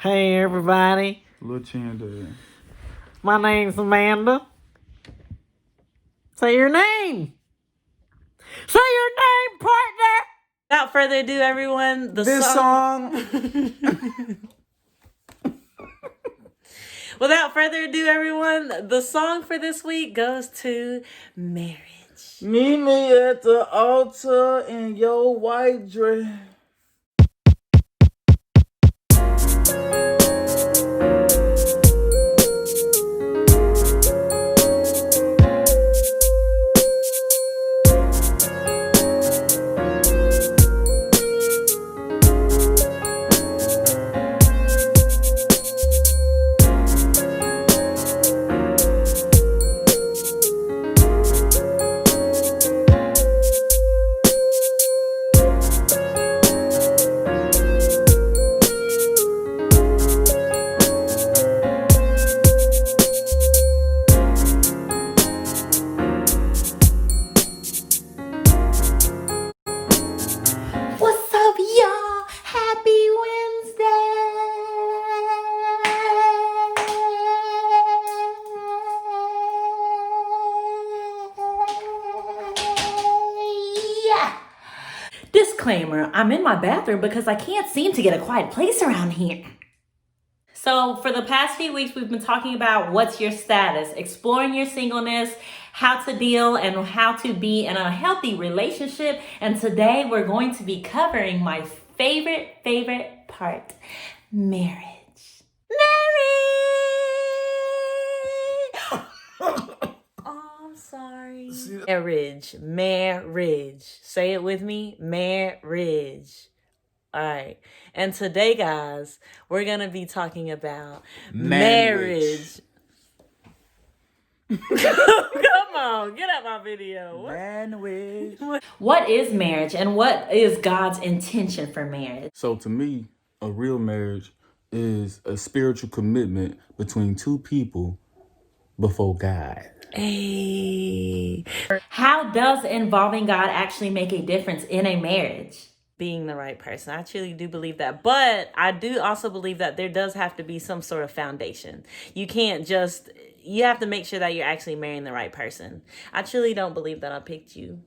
Hey everybody, Little Chandler. my name's Amanda. Say your name. Say your name, partner. Without further ado, everyone, This song. Without further ado, everyone, the song for this week goes to Marriage. Meet me at the altar in your white dress. What's up, y'all? Happy Wednesday! Disclaimer, I'm in my bathroom because I can't seem to get a quiet place around here. So for the past few weeks, we've been talking about what's your status, exploring your singleness, how to deal and how to be in a healthy relationship. And today we're going to be covering my favorite part, marriage. Oh, I'm sorry. Marriage. Say it with me, marriage. All right. And today, guys, we're going to be talking about marriage. Come on, get out my video. What is marriage and what is God's intention for marriage? So to me, a real marriage is a spiritual commitment between two people before God. Hey. How does involving God actually make a difference in a marriage? Being the right person. I truly do believe that. But I do also believe that there does have to be some sort of foundation. You have to make sure that you're actually marrying the right person. I truly don't believe that I picked you.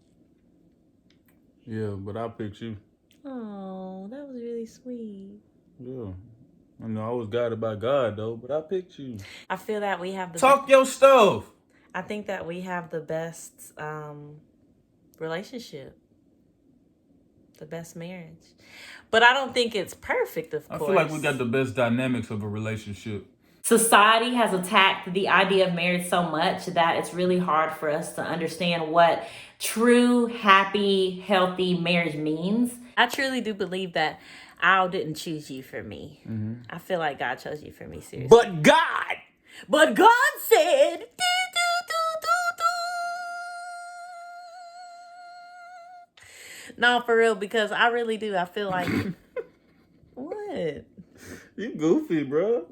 Yeah, but I picked you. Oh, that was really sweet. Yeah. I know I was guided by God though, but I picked you. I feel that we have the Talk your stuff. I think that we have the best relationship. The best marriage. But I don't think it's perfect, of course. I feel like we got the best dynamics of a relationship. Society has attacked the idea of marriage so much that it's really hard for us to understand what true, happy, healthy marriage means. I truly do believe that I didn't choose you for me. Mm-hmm. I feel like God chose you for me, seriously. But God said... No, for real, because I really do. I feel like... What? You goofy, bro.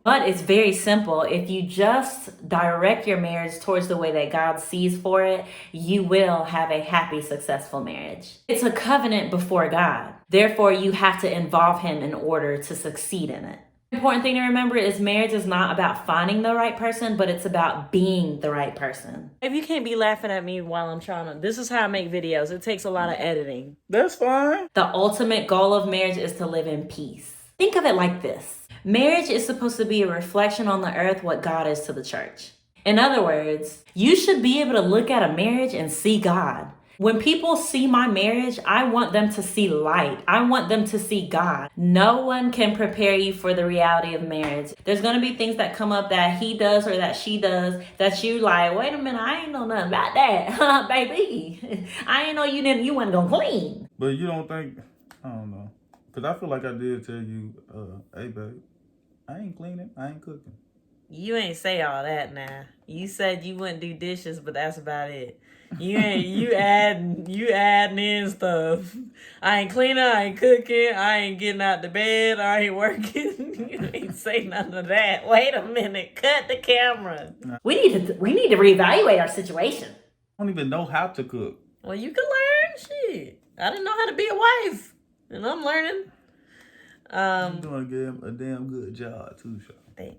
But it's very simple. If you just direct your marriage towards the way that God sees for it, you will have a happy, successful marriage. It's a covenant before God. Therefore, you have to involve Him in order to succeed in it. The important thing to remember is marriage is not about finding the right person, but it's about being the right person. If you can't be laughing at me while I'm trying to... This is how I make videos. It takes a lot of editing. That's fine. The ultimate goal of marriage is to live in peace. Think of it like this. Marriage is supposed to be a reflection on the earth what God is to the church. In other words, you should be able to look at a marriage and see God. When people see my marriage, I want them to see light. I want them to see God. No one can prepare you for the reality of marriage. There's going to be things that come up that he does or that she does that you like, wait a minute, I ain't know nothing about that. Baby, I ain't know you wasn't going to clean. But you don't think, I don't know. Because I feel like I did tell you, hey, babe, I ain't cleaning, I ain't cooking. You ain't say all that now. You said you wouldn't do dishes, but that's about it. You adding in stuff. I ain't cleaning, I ain't cooking, I ain't getting out the bed, I ain't working. You ain't say none of that. Wait a minute, cut the camera. We need to reevaluate our situation. I don't even know how to cook. Well, you can learn shit. I didn't know how to be a wife, and I'm learning. You're doing a damn good job too, Sean. Thanks.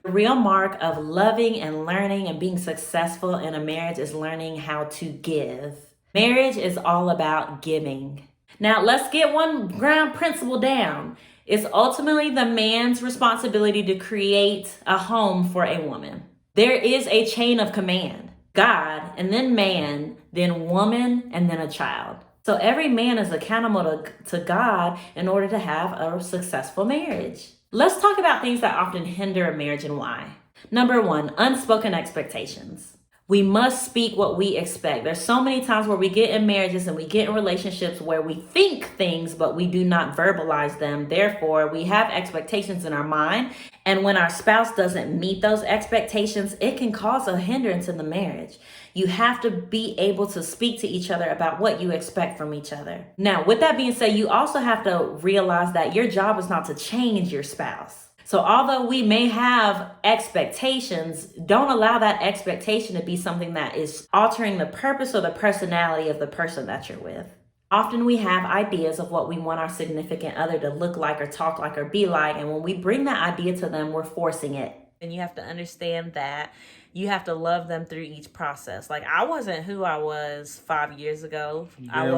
The real mark of loving and learning and being successful in a marriage is learning how to give. Marriage is all about giving. Now, let's get one ground principle down. It's ultimately the man's responsibility to create a home for a woman. There is a chain of command. God, and then man, then woman, and then a child. So every man is accountable to God in order to have a successful marriage. Let's talk about things that often hinder a marriage and why. Number one, unspoken expectations. We must speak what we expect. There's so many times where we get in marriages and we get in relationships where we think things, but we do not verbalize them. Therefore, we have expectations in our mind. And when our spouse doesn't meet those expectations, it can cause a hindrance in the marriage. You have to be able to speak to each other about what you expect from each other. Now, with that being said, you also have to realize that your job is not to change your spouse. So although we may have expectations, don't allow that expectation to be something that is altering the purpose or the personality of the person that you're with. Often we have ideas of what we want our significant other to look like or talk like or be like. And when we bring that idea to them, we're forcing it. And you have to understand that you have to love them through each process. Like, I wasn't who I was 5 years ago. I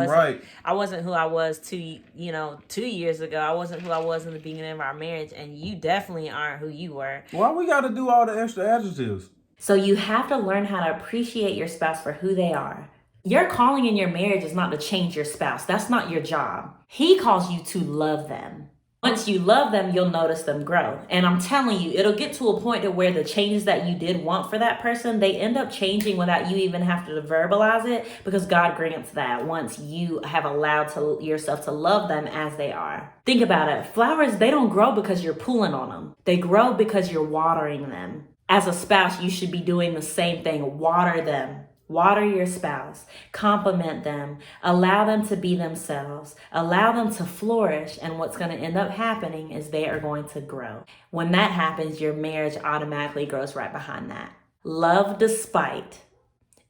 wasn't who I was 2 years ago. I wasn't who I was in the beginning of our marriage, and you definitely aren't who you were. Why we got to do all the extra adjectives? So you have to learn how to appreciate your spouse for who they are. Your calling in your marriage is not to change your spouse. That's not your job. He calls you to love them. Once you love them, you'll notice them grow. And I'm telling you, it'll get to a point to where the changes that you did want for that person, they end up changing without you even have to verbalize it, because God grants that once you have allowed yourself to love them as they are. Think about it. Flowers, they don't grow because you're pulling on them. They grow because you're watering them. As a spouse, you should be doing the same thing. Water them. Water your spouse, compliment them, allow them to be themselves, allow them to flourish, and what's going to end up happening is they are going to grow. When that happens, your marriage automatically grows right behind that. Love despite.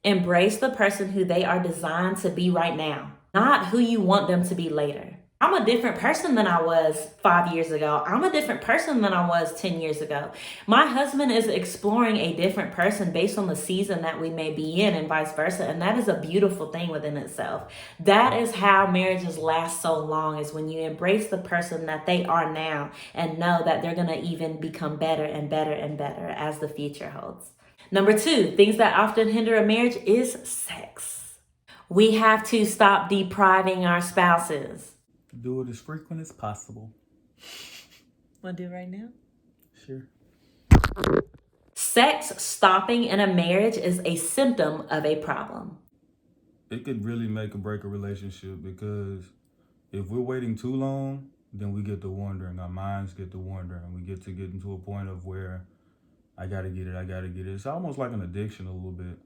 Embrace the person who they are designed to be right now, not who you want them to be later. I'm a different person than I was 5 years ago. I'm a different person than I was 10 years ago. My husband is exploring a different person based on the season that we may be in and vice versa. And that is a beautiful thing within itself. That is how marriages last so long, is when you embrace the person that they are now and know that they're going to even become better and better and better as the future holds. Number two, things that often hinder a marriage is sex. We have to stop depriving our spouses. Do it as frequent as possible. Want to do it right now? Sure. Sex stopping in a marriage is a symptom of a problem. It could really make or break a relationship, because if we're waiting too long, then we get to wondering. Our minds get to wondering. We get into a point of where I gotta get it. It's almost like an addiction a little bit.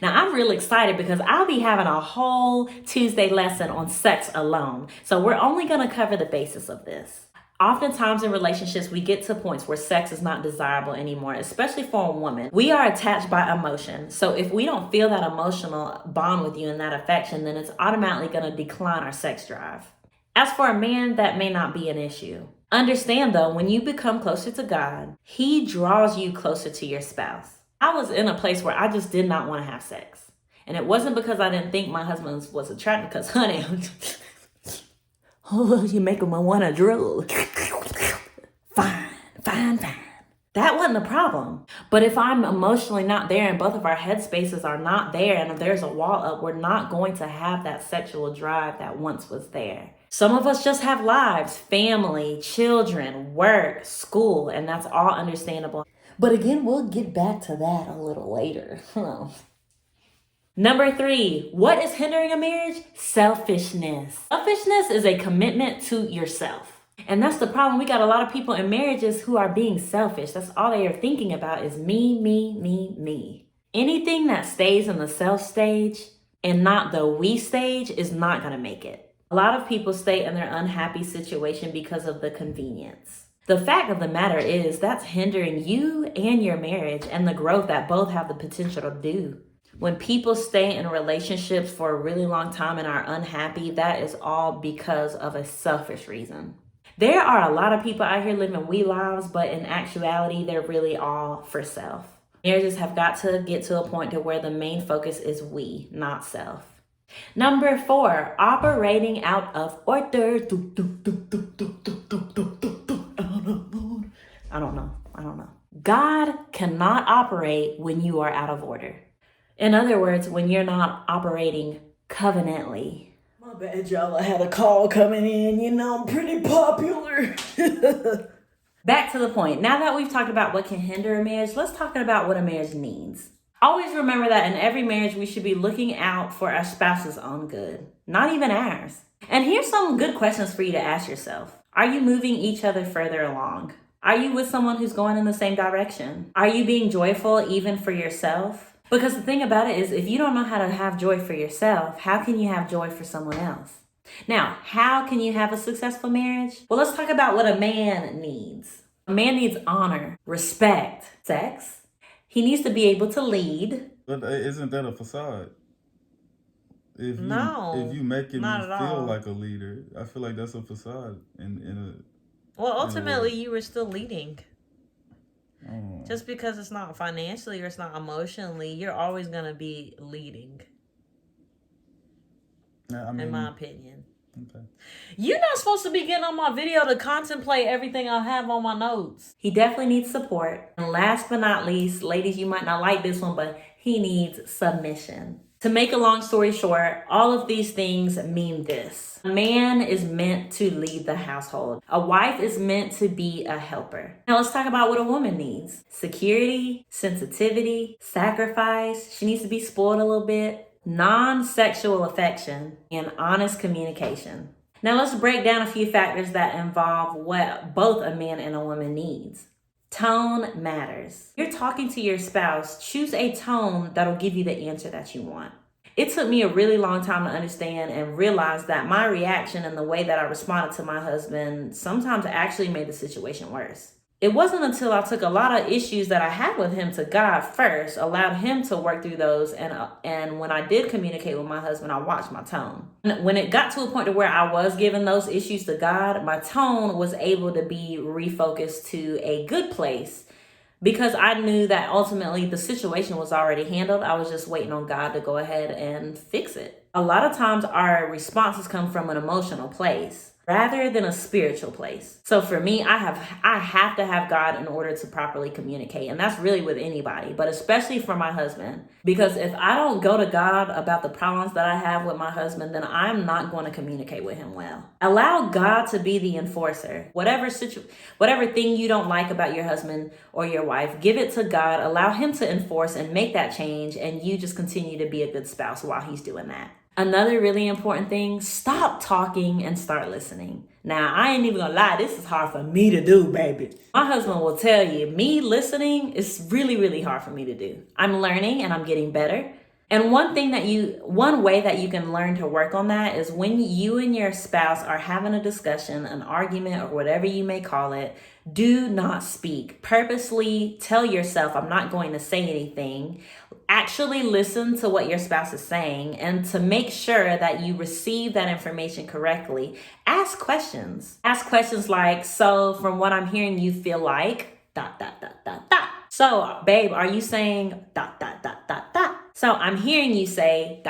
Now, I'm really excited because I'll be having a whole Tuesday lesson on sex alone. So we're only going to cover the basis of this. Oftentimes in relationships, we get to points where sex is not desirable anymore, especially for a woman. We are attached by emotion. So if we don't feel that emotional bond with you and that affection, then it's automatically going to decline our sex drive. As for a man, that may not be an issue. Understand though, when you become closer to God, He draws you closer to your spouse. I was in a place where I just did not want to have sex. And it wasn't because I didn't think my husband was attractive, because honey, you make him want to drool. Fine. That wasn't the problem. But if I'm emotionally not there and both of our headspaces are not there, and if there's a wall up, we're not going to have that sexual drive that once was there. Some of us just have lives, family, children, work, school, and that's all understandable. But again, we'll get back to that a little later. Number 3, what is hindering a marriage? Selfishness. Selfishness is a commitment to yourself. And that's the problem. We got a lot of people in marriages who are being selfish. That's all they are thinking about is me. Anything that stays in the self stage and not the we stage is not going to make it. A lot of people stay in their unhappy situation because of the convenience. The fact of the matter is that's hindering you and your marriage and the growth that both have the potential to do. When people stay in relationships for a really long time and are unhappy, that is all because of a selfish reason. There are a lot of people out here living we lives, but in actuality, they're really all for self. Marriages have got to get to a point to where the main focus is we, not self. Number 4, operating out of order. I don't know. God cannot operate when you are out of order. In other words, when you're not operating covenantly. My bad, y'all. I had a call coming in. I'm pretty popular. Back to the point. Now that we've talked about what can hinder a marriage, let's talk about what a marriage needs. Always remember that in every marriage, we should be looking out for our spouse's own good, not even ours. And here's some good questions for you to ask yourself. Are you moving each other further along? Are you with someone who's going in the same direction? Are you being joyful even for yourself? Because the thing about it is, if you don't know how to have joy for yourself, how can you have joy for someone else? Now, how can you have a successful marriage? Well, let's talk about what a man needs. A man needs honor, respect, sex. He needs to be able to lead. But isn't that a facade? If you making me feel like a leader, I feel like that's a facade. Well, ultimately, you were still leading. Just because it's not financially or it's not emotionally, you're always going to be leading. In my opinion. Okay. You're not supposed to be getting on my video to contemplate everything I have on my notes. He definitely needs support. And last but not least, ladies, you might not like this one, but he needs submission. To make a long story short, all of these things mean this. A man is meant to lead the household. A wife is meant to be a helper. Now let's talk about what a woman needs. Security, sensitivity, sacrifice. She needs to be spoiled a little bit. Non-sexual affection, and honest communication. Now let's break down a few factors that involve what both a man and a woman needs. Tone matters. You're talking to your spouse, choose a tone that'll give you the answer that you want. It took me a really long time to understand and realize that my reaction and the way that I responded to my husband sometimes actually made the situation worse. It wasn't until I took a lot of issues that I had with him to God first, allowed him to work through those, and when I did communicate with my husband, I watched my tone. When it got to a point to where I was giving those issues to God, my tone was able to be refocused to a good place because I knew that ultimately the situation was already handled. I was just waiting on God to go ahead and fix it. A lot of times our responses come from an emotional place rather than a spiritual place. So for me, I have to have God in order to properly communicate. And that's really with anybody, but especially for my husband. Because if I don't go to God about the problems that I have with my husband, then I'm not going to communicate with him well. Allow God to be the enforcer. Whatever thing you don't like about your husband or your wife, give it to God. Allow him to enforce and make that change. And you just continue to be a good spouse while he's doing that. Another really important thing, stop talking and start listening. Now, I ain't even gonna lie, this is hard for me to do, baby. My husband will tell you, me listening is really, really hard for me to do. I'm learning and I'm getting better. And one way that you can learn to work on that is when you and your spouse are having a discussion, an argument, or whatever you may call it, do not speak. Purposely tell yourself, I'm not going to say anything. Actually listen to what your spouse is saying, and to make sure that you receive that information correctly, ask questions. Ask questions like, so from what I'm hearing, you feel like ... So, babe, are you saying ... So I'm hearing you say ...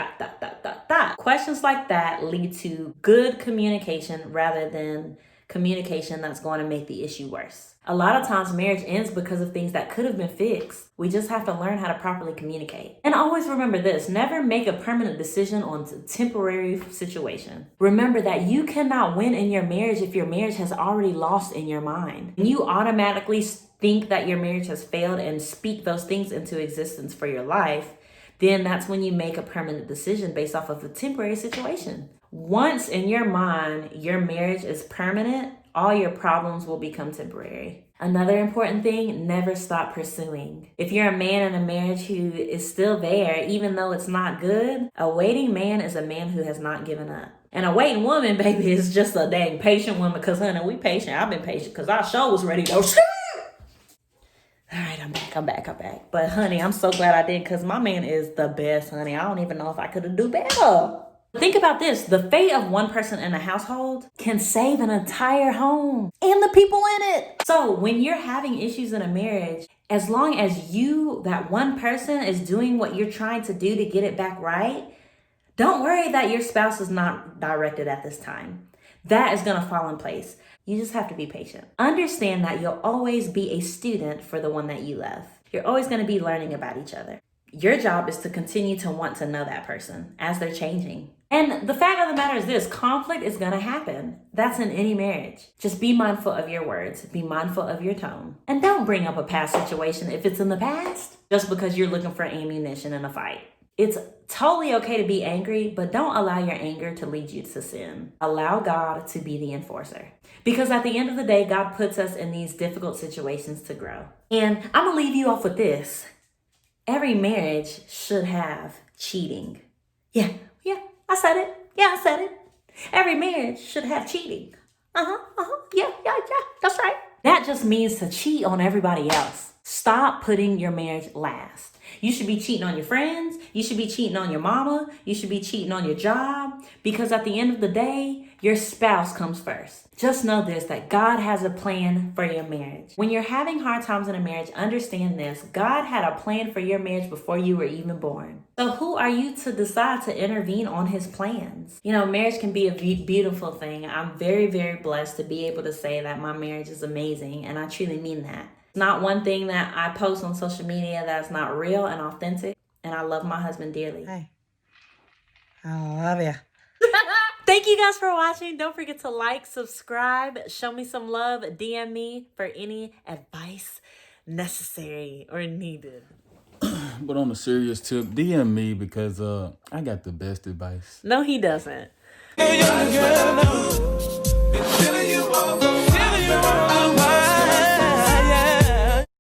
Questions like that lead to good communication rather than communication that's going to make the issue worse. A lot of times marriage ends because of things that could have been fixed. We just have to learn how to properly communicate. And always remember this, never make a permanent decision on a temporary situation. Remember that you cannot win in your marriage if your marriage has already lost in your mind. When you automatically think that your marriage has failed and speak those things into existence for your life, then that's when you make a permanent decision based off of a temporary situation. Once in your mind, your marriage is permanent, all your problems will become temporary. Another important thing, never stop pursuing. If you're a man in a marriage who is still there, even though it's not good, a waiting man is a man who has not given up. And a waiting woman, baby, is just a dang patient woman, because, honey, we patient. I've been patient because our show was ready to go. All right. I'm back. But honey, I'm so glad I did, because my man is the best, honey. I don't even know if I could have do better. Think about this. The fate of one person in a household can save an entire home and the people in it. So when you're having issues in a marriage, as long as you, that one person, is doing what you're trying to do to get it back right, don't worry that your spouse is not directed at this time. That is going to fall in place. You just have to be patient. Understand that you'll always be a student for the one that you love. You're always going to be learning about each other. Your job is to continue to want to know that person as they're changing. And the fact of the matter is this: conflict is going to happen. That's in any marriage. Just be mindful of your words. Be mindful of your tone. And don't bring up a past situation if it's in the past, just because you're looking for ammunition in a fight. It's totally okay to be angry, but don't allow your anger to lead you to sin. Allow God to be the enforcer. Because at the end of the day, God puts us in these difficult situations to grow. And I'm going to leave you off with this. Every marriage should have cheating. Yeah, I said it. Every marriage should have cheating. Yeah, that's right. That just means to cheat on everybody else. Stop putting your marriage last. You should be cheating on your friends. You should be cheating on your mama. You should be cheating on your job. Because at the end of the day, your spouse comes first. Just know this, that God has a plan for your marriage. When you're having hard times in a marriage, understand this: God had a plan for your marriage before you were even born. So who are you to decide to intervene on his plans? You know, marriage can be a beautiful thing. I'm very, very blessed to be able to say that my marriage is amazing, and I truly mean that. Not one thing that I post on social media that's not real and authentic, and I love my husband dearly. Hey, I love you. Thank you guys for watching. Don't forget to like, subscribe, show me some love, DM me for any advice necessary or needed. But on a serious tip, DM me, because I got the best advice. No, he doesn't.